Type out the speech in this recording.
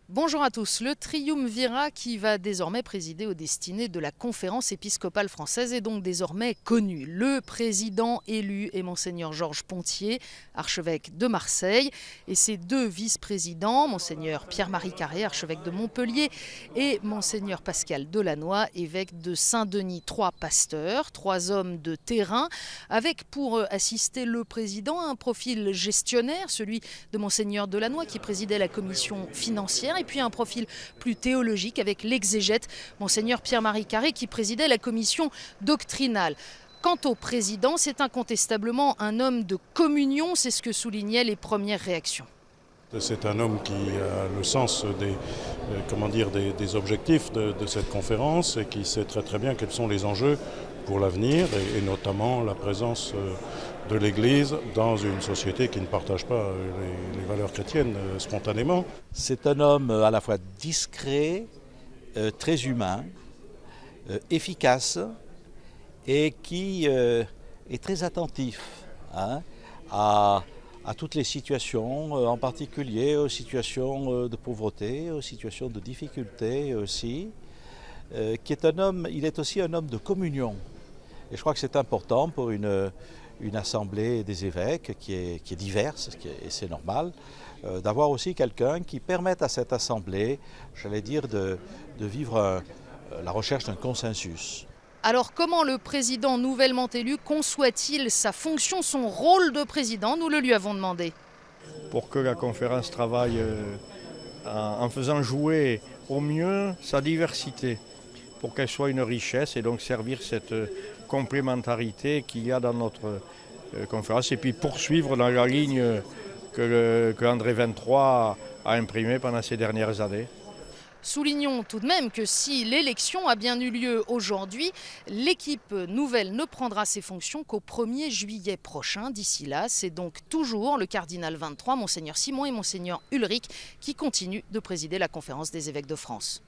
Bonjour à tous. Le triumvirat qui va désormais présider aux destinées de la conférence épiscopale française est donc désormais connu. Le président élu est Monseigneur Georges Pontier, archevêque de Marseille, et ses deux vice-présidents, Monseigneur Pierre-Marie Carré, archevêque de Montpellier, et Monseigneur Pascal Delannoy, évêque de Saint-Denis. Trois pasteurs, trois hommes de terrain, avec pour assister le président un profil gestionnaire, celui de Monseigneur Delannoy qui présidait la commission financière, et puis un profil plus théologique avec l'exégète Monseigneur Pierre-Marie Carré qui présidait la commission doctrinale. Quant au président, c'est incontestablement un homme de communion, c'est ce que soulignaient les premières réactions. C'est un homme qui a le sens des objectifs de cette conférence et qui sait très bien quels sont les enjeux pour l'avenir et notamment la présence de l'Église dans une société qui ne partage pas les valeurs chrétiennes spontanément. C'est un homme à la fois discret, très humain, efficace et qui est très attentif à toutes les situations, en particulier aux situations de pauvreté, aux situations de difficulté aussi, il est aussi un homme de communion. Et je crois que c'est important pour une assemblée des évêques qui est diverse, et c'est normal, d'avoir aussi quelqu'un qui permette à cette assemblée, j'allais dire, de vivre la recherche d'un consensus. Alors comment le président nouvellement élu conçoit-il sa fonction, son rôle de président? Nous le lui avons demandé. Pour que la conférence travaille en faisant jouer au mieux sa diversité, pour qu'elle soit une richesse et donc servir cette complémentarité qu'il y a dans notre conférence et puis poursuivre dans la ligne que André XXIII a imprimée pendant ces dernières années. Soulignons tout de même que si l'élection a bien eu lieu aujourd'hui, l'équipe nouvelle ne prendra ses fonctions qu'au 1er juillet prochain. D'ici là, c'est donc toujours le cardinal 23, Monseigneur Simon et Monseigneur Ulrich qui continuent de présider la conférence des évêques de France.